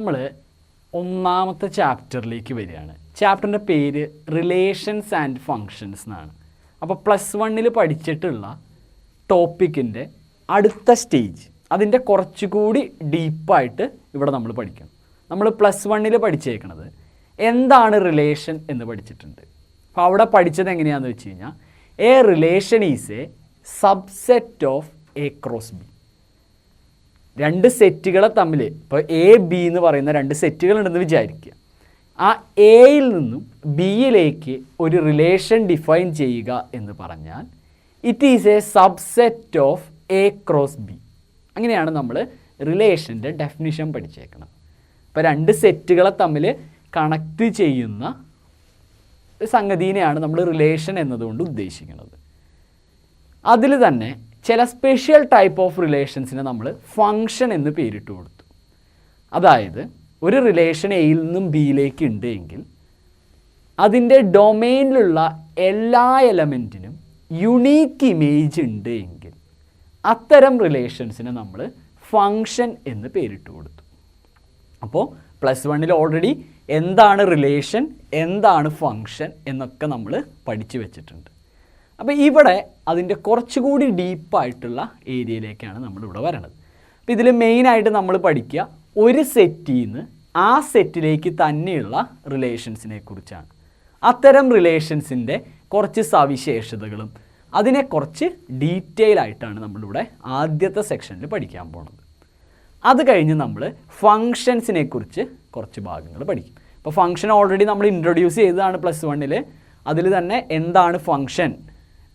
നമ്മൾ ഒന്നാമത്തെ ചാപ്റ്ററിലേക്ക് വരികയാണ്. ചാപ്റ്ററിൻ്റെ പേര് റിലേഷൻസ് ആൻഡ് ഫങ്ഷൻസ് എന്നാണ്. അപ്പോൾ +1 പഠിച്ചിട്ടുള്ള ടോപ്പിക്കിൻ്റെ അടുത്ത സ്റ്റേജ്, അതിൻ്റെ കുറച്ചുകൂടി ഡീപ്പായിട്ട് ഇവിടെ നമ്മൾ പഠിക്കണം. നമ്മൾ +1 പഠിച്ചേക്കണത് എന്താണ് റിലേഷൻ എന്ന് പഠിച്ചിട്ടുണ്ട്. അപ്പോൾ അവിടെ പഠിച്ചത് എങ്ങനെയാണെന്ന് വെച്ച് കഴിഞ്ഞാൽ, a relation is a subset of A cross B. രണ്ട് സെറ്റുകളെ തമ്മിൽ, ഇപ്പോൾ എ ബി എന്ന് പറയുന്ന രണ്ട് സെറ്റുകളുണ്ടെന്ന് വിചാരിക്കുക. ആ എയിൽ നിന്നും ബിയിലേക്ക് ഒരു റിലേഷൻ ഡിഫൈൻ ചെയ്യുക എന്ന് പറഞ്ഞാൽ it is a subset of A cross B. അങ്ങനെയാണ് നമ്മൾ റിലേഷൻ്റെ ഡെഫിനിഷൻ പഠിച്ചേക്കുന്നത്. ഇപ്പോൾ രണ്ട് സെറ്റുകളെ തമ്മിൽ കണക്ട് ചെയ്യുന്ന സംഗതിനെയാണ് നമ്മൾ റിലേഷൻ എന്നതുകൊണ്ട് ഉദ്ദേശിക്കുന്നത്. അതിൽ തന്നെ ചില സ്പെഷ്യൽ ടൈപ്പ് ഓഫ് റിലേഷൻസിനെ നമ്മൾ ഫങ്ഷൻ എന്ന് പേരിട്ട് കൊടുത്തു. അതായത് ഒരു റിലേഷൻ എയിൽ നിന്നും ബിയിലേക്ക് ഉണ്ട് എങ്കിൽ അതിൻ്റെ ഡൊമെയിനിലുള്ള എല്ലാ എലമെൻറ്റിനും യുണീക്ക് ഇമേജ് ഉണ്ട് എങ്കിൽ അത്തരം റിലേഷൻസിനെ നമ്മൾ ഫങ്ഷൻ എന്ന് പേരിട്ട് കൊടുത്തു. അപ്പോൾ +1 ഓൾറെഡി എന്താണ് റിലേഷൻ, എന്താണ് ഫങ്ഷൻ എന്നൊക്കെ നമ്മൾ പഠിച്ചു വെച്ചിട്ടുണ്ട്. അപ്പോൾ ഇവിടെ അതിൻ്റെ കുറച്ചുകൂടി ഡീപ്പായിട്ടുള്ള ഏരിയയിലേക്കാണ് നമ്മളിവിടെ വരണത്. അപ്പോൾ ഇതിൽ മെയിനായിട്ട് നമ്മൾ പഠിക്കുക ഒരു സെറ്റിൽ നിന്ന് ആ സെറ്റിലേക്ക് തന്നെയുള്ള റിലേഷൻസിനെ കുറിച്ചാണ്. അത്തരം റിലേഷൻസിൻ്റെ കുറച്ച് സവിശേഷതകളും അതിനെക്കുറിച്ച് ഡീറ്റെയിൽ ആയിട്ടാണ് നമ്മളിവിടെ ആദ്യത്തെ സെക്ഷനിൽ പഠിക്കാൻ പോകുന്നത്. അത് കഴിഞ്ഞ് നമ്മൾ ഫങ്ഷൻസിനെ കുറിച്ച് കുറച്ച് ഭാഗങ്ങൾ പഠിക്കും. അപ്പോൾ ഫങ്ഷൻ ഓൾറെഡി നമ്മൾ ഇൻട്രൊഡ്യൂസ് ചെയ്തതാണ് +1. അതിൽ തന്നെ എന്താണ് ഫങ്ഷൻ,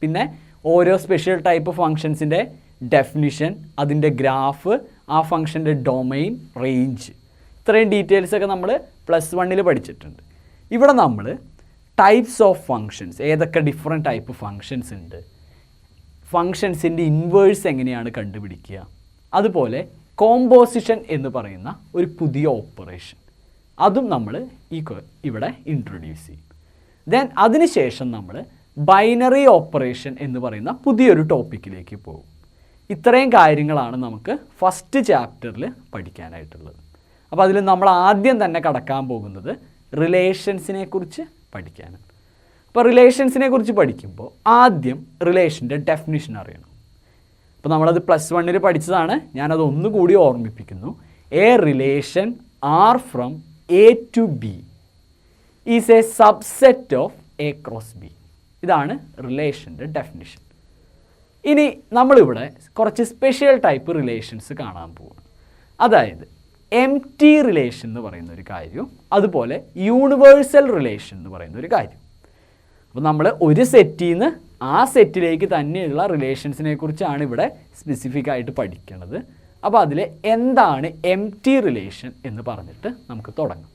പിന്നെ ഓരോ സ്പെഷ്യൽ ടൈപ്പ് ഫങ്ഷൻസിൻ്റെ ഡെഫിനിഷൻ, അതിൻ്റെ ഗ്രാഫ്, ആ ഫങ്ഷൻ്റെ ഡൊമെയിൻ, റേഞ്ച്, ഇത്രയും ഡീറ്റെയിൽസൊക്കെ നമ്മൾ +1 പഠിച്ചിട്ടുണ്ട്. ഇവിടെ നമ്മൾ ടൈപ്സ് ഓഫ് ഫങ്ഷൻസ്, ഏതൊക്കെ ഡിഫറെൻറ്റ് ടൈപ്പ് ഫങ്ഷൻസ് ഉണ്ട്, ഫങ്ഷൻസിൻ്റെ ഇൻവേഴ്സ് എങ്ങനെയാണ് കണ്ടുപിടിക്കുക, അതുപോലെ കോമ്പോസിഷൻ എന്ന് പറയുന്ന ഒരു പുതിയ ഓപ്പറേഷൻ, അതും നമ്മൾ ഇവിടെ ഇൻട്രൊഡ്യൂസ് ചെയ്യും. ദെൻ അതിനുശേഷം നമ്മൾ ബൈനറി ഓപ്പറേഷൻ എന്ന് പറയുന്ന പുതിയൊരു ടോപ്പിക്കിലേക്ക് പോകും. ഇത്രയും കാര്യങ്ങളാണ് നമുക്ക് ഫസ്റ്റ് ചാപ്റ്ററിൽ പഠിക്കാനായിട്ടുള്ളത്. അപ്പോൾ അതിൽ നമ്മൾ ആദ്യം തന്നെ കടക്കാൻ പോകുന്നത് റിലേഷൻസിനെ കുറിച്ച് പഠിക്കാനാണ്. അപ്പോൾ റിലേഷൻസിനെ കുറിച്ച് പഠിക്കുമ്പോൾ ആദ്യം റിലേഷൻ്റെ ഡെഫിനിഷൻ അറിയണം. അപ്പോൾ നമ്മളത് +1 പഠിച്ചതാണ്, ഞാനത് ഒന്നുകൂടി ഓർമ്മിപ്പിക്കുന്നു. A relation R from A to B is a subset of A cross B. ഇതാണ് റിലേഷൻ്റെ ഡെഫിനിഷൻ. ഇനി നമ്മളിവിടെ കുറച്ച് സ്പെഷ്യൽ ടൈപ്പ് റിലേഷൻസ് കാണാൻ പോവുകയാണ്. അതായത് എംപ്റ്റി റിലേഷൻ എന്ന് പറയുന്ന ഒരു കാര്യവും അതുപോലെ യൂണിവേഴ്സൽ റിലേഷൻ എന്ന് പറയുന്ന ഒരു കാര്യം. അപ്പോൾ നമ്മൾ ഒരു സെറ്റിൽ നിന്ന് ആ സെറ്റിലേക്ക് തന്നെയുള്ള റിലേഷൻസിനെ കുറിച്ചാണ് ഇവിടെ സ്പെസിഫിക് ആയിട്ട് പഠിക്കുന്നത്. അപ്പോൾ അതിൽ എന്താണ് എംപ്റ്റി റിലേഷൻ എന്ന് പറഞ്ഞിട്ട് നമുക്ക് തുടങ്ങാം.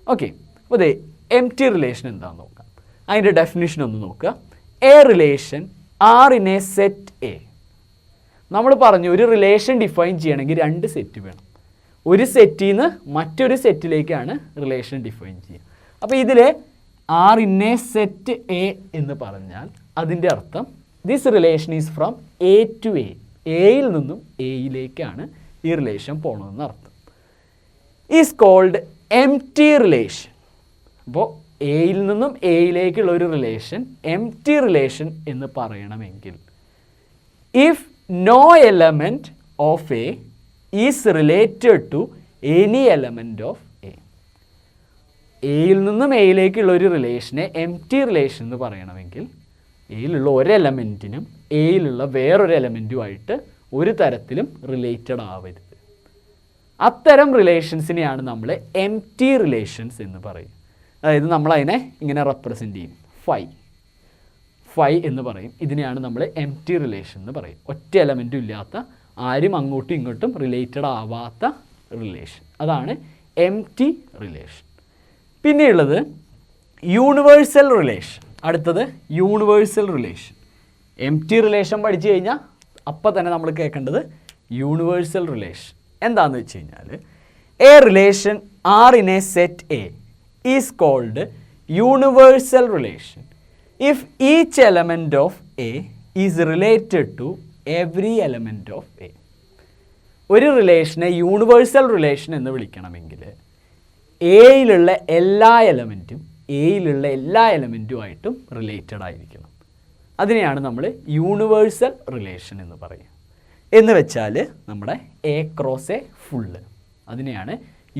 ഓക്കെ, അപ്പോൾ അതെ എംപ്റ്റി റിലേഷൻ എന്താണെന്ന് നോക്കാം. അതിൻ്റെ ഡെഫിനിഷൻ ഒന്ന് നോക്കുക. A relation R in a set A. നമ്മൾ പറഞ്ഞു ഒരു റിലേഷൻ ഡിഫൈൻ ചെയ്യണമെങ്കിൽ രണ്ട് സെറ്റ് വേണം. ഒരു സെറ്റിൽ നിന്ന് മറ്റൊരു സെറ്റിലേക്കാണ് റിലേഷൻ ഡിഫൈൻ ചെയ്യുക. അപ്പോൾ ഇതിൽ R in a set A എന്ന് പറഞ്ഞാൽ അതിൻ്റെ അർത്ഥം this relation is from A to A. എയിൽ നിന്നും എയിലേക്കാണ് ഈ റിലേഷൻ പോകണമെന്ന് അർത്ഥം. Is called empty relation. അപ്പോൾ എയിൽ നിന്നും എയിലേക്കുള്ള ഒരു റിലേഷൻ എംപ്റ്റി റിലേഷൻ എന്ന് പറയണമെങ്കിൽ if no element of A is related to any element of A. എയിൽ നിന്നും എയിലേക്കുള്ള ഒരു റിലേഷനെ എംപ്റ്റി റിലേഷൻ എന്ന് പറയണമെങ്കിൽ എയിലുള്ള ഒരു എലമെൻറ്റിനും എയിലുള്ള വേറൊരു എലമെൻറ്റുമായിട്ട് ഒരു തരത്തിലും റിലേറ്റഡ് ആവരുത്. അത്തരം റിലേഷൻസിനെയാണ് നമ്മൾ എംപ്റ്റി റിലേഷൻസ് എന്ന് പറയും. അതായത് നമ്മളതിനെ ഇങ്ങനെ റെപ്രസെൻ്റ് ചെയ്യും, ഫൈ എന്ന് പറയും. ഇതിനെയാണ് നമ്മൾ എംപ്റ്റി റിലേഷൻ എന്ന് പറയും. ഒറ്റ എലമെൻറ്റും ഇല്ലാത്ത, ആരും അങ്ങോട്ടും ഇങ്ങോട്ടും റിലേറ്റഡ് ആവാത്ത റിലേഷൻ, അതാണ് എംപ്റ്റി റിലേഷൻ. പിന്നെയുള്ളത് യൂണിവേഴ്സൽ റിലേഷൻ. അടുത്തത് യൂണിവേഴ്സൽ റിലേഷൻ. എംപ്റ്റി റിലേഷൻ പഠിച്ചു കഴിഞ്ഞാൽ അപ്പം തന്നെ നമ്മൾ കേൾക്കേണ്ടത് യൂണിവേഴ്സൽ റിലേഷൻ. എന്താണെന്ന് വെച്ച് കഴിഞ്ഞാൽ a relation R in a set A is called universal relation if each element of A is related to every element of A. ഒരു റിലേഷനെ യൂണിവേഴ്സൽ റിലേഷൻ എന്ന് വിളിക്കണമെങ്കിൽ എയിലുള്ള എല്ലാ എലമെൻറ്റുമായിട്ടും റിലേറ്റഡ് ആയിരിക്കണം. അതിനെയാണ് നമ്മൾ യൂണിവേഴ്സൽ റിലേഷൻ എന്ന് പറയുക. എന്ന് വെച്ചാൽ നമ്മുടെ എ ക്രോസ് എ ഫുള്ള്, അതിനെയാണ്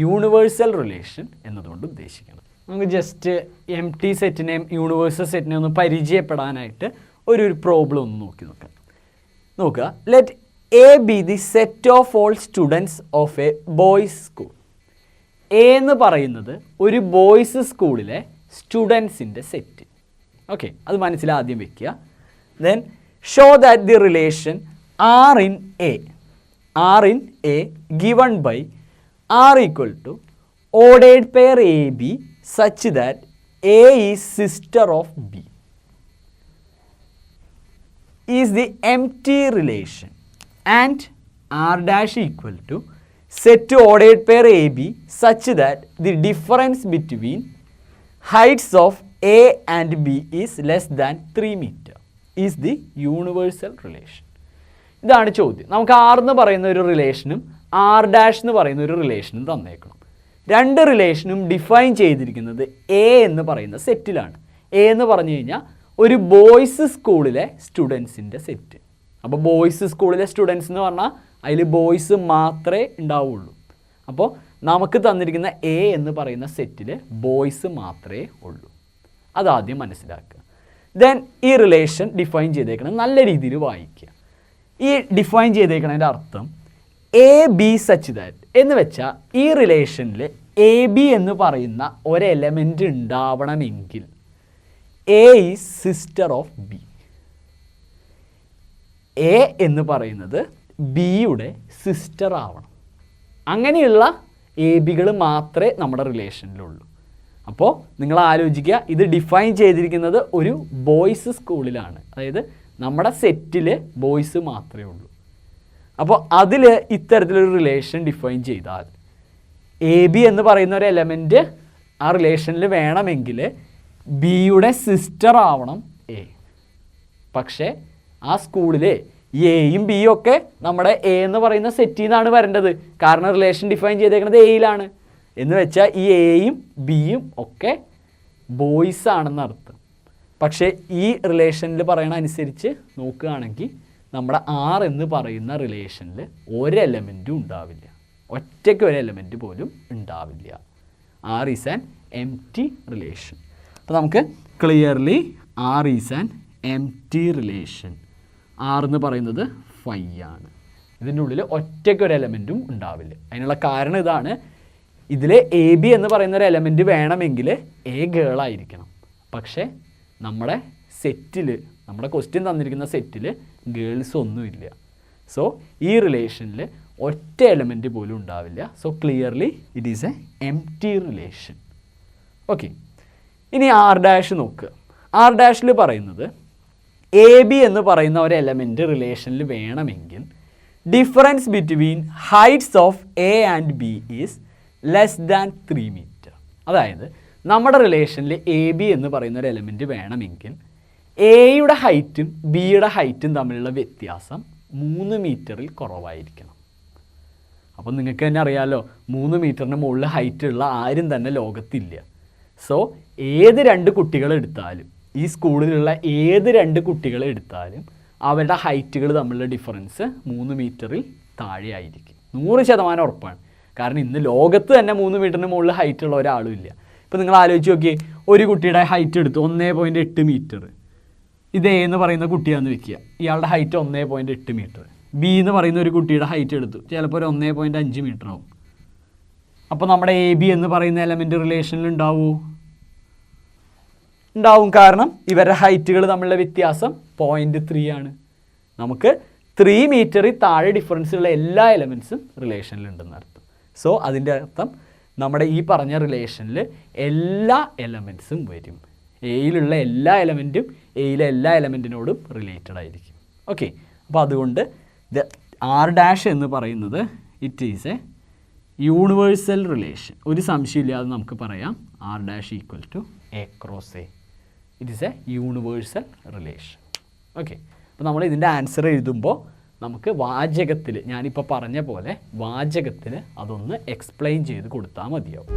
യൂണിവേഴ്സൽ റിലേഷൻ എന്നതുകൊണ്ട് ഉദ്ദേശിക്കുന്നത്. നമുക്ക് ജസ്റ്റ് എം ടി സെറ്റിനെയും യൂണിവേഴ്സൽ സെറ്റിനെയും ഒന്ന് പരിചയപ്പെടാനായിട്ട് ഒരു പ്രോബ്ലം ഒന്ന് നോക്കുക. Let A be the set of all students of A boys school. A എന്ന് പറയുന്നത് ഒരു ബോയ്സ് സ്കൂളിലെ സ്റ്റുഡൻസിൻ്റെ സെറ്റ്. ഓക്കെ, അത് മനസ്സിലാദ്യം വെക്കുക. Then show that the relation R in A given by R equal to ordered pair A B such that A is sister of B is the empty relation and r dash equal to set to ordered pair AB such that the difference between heights of A and B is less than 3 meter is the universal relation. ഇതാണ് ചോദ്യം. നമുക്ക് R എന്ന് പറയുന്ന ഒരു റിലേഷനും R dash എന്ന് പറയുന്ന ഒരു റിലേഷനും തന്നേക്കണം. രണ്ട് റിലേഷനും ഡിഫൈൻ ചെയ്തിരിക്കുന്നത് എ എന്ന് പറയുന്ന സെറ്റിലാണ്. എ എന്ന് പറഞ്ഞു കഴിഞ്ഞാൽ ഒരു ബോയ്സ് സ്കൂളിലെ സ്റ്റുഡൻസിൻ്റെ സെറ്റ്. അപ്പോൾ ബോയ്സ് സ്കൂളിലെ സ്റ്റുഡൻസ് എന്ന് പറഞ്ഞാൽ അതിൽ ബോയ്സ് മാത്രമേ ഉണ്ടാവുള്ളൂ. അപ്പോൾ നമുക്ക് തന്നിരിക്കുന്ന എ എന്ന് പറയുന്ന സെറ്റിൽ ബോയ്സ് മാത്രമേ ഉള്ളൂ. അതാദ്യം മനസ്സിലാക്കുക. ദെൻ ഈ റിലേഷൻ ഡിഫൈൻ ചെയ്തേക്കണം, നല്ല രീതിയിൽ വായിക്കുക. ഈ ഡിഫൈൻ ചെയ്തേക്കണതിൻ്റെ അർത്ഥം എ ബി സച്ച് ദാറ്റ് എന്ന് വെച്ചാൽ ഈ റിലേഷനിൽ എ ബി എന്ന് പറയുന്ന ഒരു എലമെൻ്റ് ഉണ്ടാവണമെങ്കിൽ A is sister of B. A എന്ന് പറയുന്നത് ബിയുടെ സിസ്റ്റർ ആവണം. അങ്ങനെയുള്ള എ ബികൾ മാത്രമേ നമ്മുടെ റിലേഷനിലുള്ളൂ. അപ്പോൾ നിങ്ങൾ ആലോചിക്കുക, ഇത് ഡിഫൈൻ ചെയ്തിരിക്കുന്നത് ഒരു ബോയ്സ് സ്കൂളിലാണ്. അതായത് നമ്മുടെ സെറ്റിൽ ബോയ്സ് മാത്രമേ ഉള്ളൂ. അപ്പോൾ അതിൽ ഇത്തരത്തിലൊരു റിലേഷൻ ഡിഫൈൻ ചെയ്താൽ എ ബി എന്ന് പറയുന്ന ഒരു എലമെൻറ്റ് ആ റിലേഷനിൽ വേണമെങ്കിൽ ബിയുടെ സിസ്റ്റർ ആവണം എ. പക്ഷേ ആ സ്കൂളിൽ എയും ബിയും ഒക്കെ നമ്മുടെ എ എന്ന് പറയുന്ന സെറ്റിൽ നിന്നാണ് വരേണ്ടത്. കാരണം റിലേഷൻ ഡിഫൈൻ ചെയ്തേക്കുന്നത് എയിലാണ്. എന്ന് വെച്ചാൽ ഈ എയും ബിയും ഒക്കെ ബോയ്സ് ആണെന്ന് അർത്ഥം. പക്ഷേ ഈ റിലേഷനിൽ പറയണ അനുസരിച്ച് നോക്കുകയാണെങ്കിൽ നമ്മുടെ ആർ എന്ന് പറയുന്ന റിലേഷനിൽ ഒരു എലമെൻറ്റും ഉണ്ടാവില്ല. ഒറ്റയ്ക്ക് ഒരു എലമെൻറ്റ് പോലും ഉണ്ടാവില്ല. R is an empty relation. അപ്പോൾ നമുക്ക് clearly R is an empty relation. R എന്ന് പറയുന്നത് 5 ആണ്. ഇതിൻ്റെ ഉള്ളിൽ ഒറ്റയ്ക്കൊരു എലമെൻറ്റും ഉണ്ടാവില്ല. അതിനുള്ള കാരണം ഇതാണ്, ഇതിൽ എ ബി എന്ന് പറയുന്ന ഒരു എലമെൻറ്റ് വേണമെങ്കിൽ എ ഗേൾ ആയിരിക്കണം. പക്ഷേ നമ്മുടെ സെറ്റിൽ, നമ്മുടെ ക്വസ്റ്റ്യൻ തന്നിരിക്കുന്ന സെറ്റിൽ ഗേൾസ് ഒന്നുമില്ല. സോ ഈ റിലേഷനിൽ ഒറ്റ എലമെൻറ്റ് പോലും ഉണ്ടാവില്ല. So clearly it is a empty relation. Okay, ഇനി ആർ ഡാഷ് നോക്കുക. ആർ ഡാഷിൽ പറയുന്നത് എ ബി എന്ന് പറയുന്ന ഒരു എലമെൻറ്റ് റിലേഷനിൽ വേണമെങ്കിൽ difference between heights of A and B is less than 3 metre. അതായത് നമ്മുടെ റിലേഷനിൽ എ ബി എന്ന് പറയുന്ന ഒരു എലമെൻറ്റ് വേണമെങ്കിൽ എയുടെ ഹൈറ്റും ബിയുടെ ഹൈറ്റും തമ്മിലുള്ള വ്യത്യാസം 3 മീറ്ററിൽ കുറവായിരിക്കണം. അപ്പം നിങ്ങൾക്ക് തന്നെ അറിയാമല്ലോ, 3 മീറ്ററിന് മുകളിൽ ഹൈറ്റുള്ള ആരും തന്നെ ലോകത്തില്ല. സോ ഏത് 2 കുട്ടികളെടുത്താലും, ഈ സ്കൂളിലുള്ള ഏത് 2 കുട്ടികളെടുത്താലും അവരുടെ ഹൈറ്റുകൾ തമ്മിലുള്ള ഡിഫറൻസ് 3 മീറ്ററിൽ താഴെ ആയിരിക്കും. 100% ഉറപ്പാണ്. കാരണം ഇന്ന് ലോകത്ത് തന്നെ 3 മീറ്ററിന് മുകളിൽ ഹൈറ്റുള്ള ഒരാളും ഇല്ല. ഇപ്പോൾ നിങ്ങൾ ആലോചിച്ച് നോക്കിയേ, ഒരു കുട്ടിയുടെ ഹൈറ്റ് എടുത്തു 1.8 മീറ്റർ. ഇത് എ എന്ന് പറയുന്ന കുട്ടിയാണെന്ന് വെക്കുക, ഇയാളുടെ ഹൈറ്റ് 1.8 മീറ്റർ. ബി എന്ന് പറയുന്ന ഒരു കുട്ടിയുടെ ഹൈറ്റ് എടുത്തു, ചിലപ്പോൾ ഒരു 1.5 മീറ്റർ ആവും. അപ്പോൾ നമ്മുടെ എ ബി എന്ന് പറയുന്ന എലമെൻറ്റ് റിലേഷനിൽ ഉണ്ടാവും. കാരണം ഇവരുടെ ഹൈറ്റുകൾ തമ്മിലുള്ള വ്യത്യാസം 0.3 ആണ്. നമുക്ക് 3 മീറ്ററിൽ താഴെ ഡിഫറൻസ് ഉള്ള എല്ലാ എലമെൻറ്റ്സും റിലേഷനിലുണ്ടെന്ന് അർത്ഥം. സോ അതിൻ്റെ അർത്ഥം നമ്മുടെ ഈ പറഞ്ഞ റിലേഷനിൽ എല്ലാ എലമെൻറ്റ്സും വരും. എയിലുള്ള എല്ലാ എലമെൻറ്റും എയിലെ എല്ലാ എലമെൻറ്റിനോടും റിലേറ്റഡ് ആയിരിക്കും. ഓക്കെ, അപ്പോൾ അതുകൊണ്ട് ആർ ഡാഷ് എന്ന് പറയുന്നത് it is a universal relation. ഒരു സംശയമില്ലാതെ നമുക്ക് പറയാം R dash equal to A cross A. It is a universal relation. Okay, അപ്പോൾ നമ്മൾ ഇതിൻ്റെ ആൻസർ എഴുതുമ്പോൾ നമുക്ക് വാചകത്തിൽ ഞാനിപ്പോൾ പറഞ്ഞ പോലെ വാചകത്തിൽ അതൊന്ന് എക്സ്പ്ലെയിൻ ചെയ്ത് കൊടുത്താൽ മതിയാവും.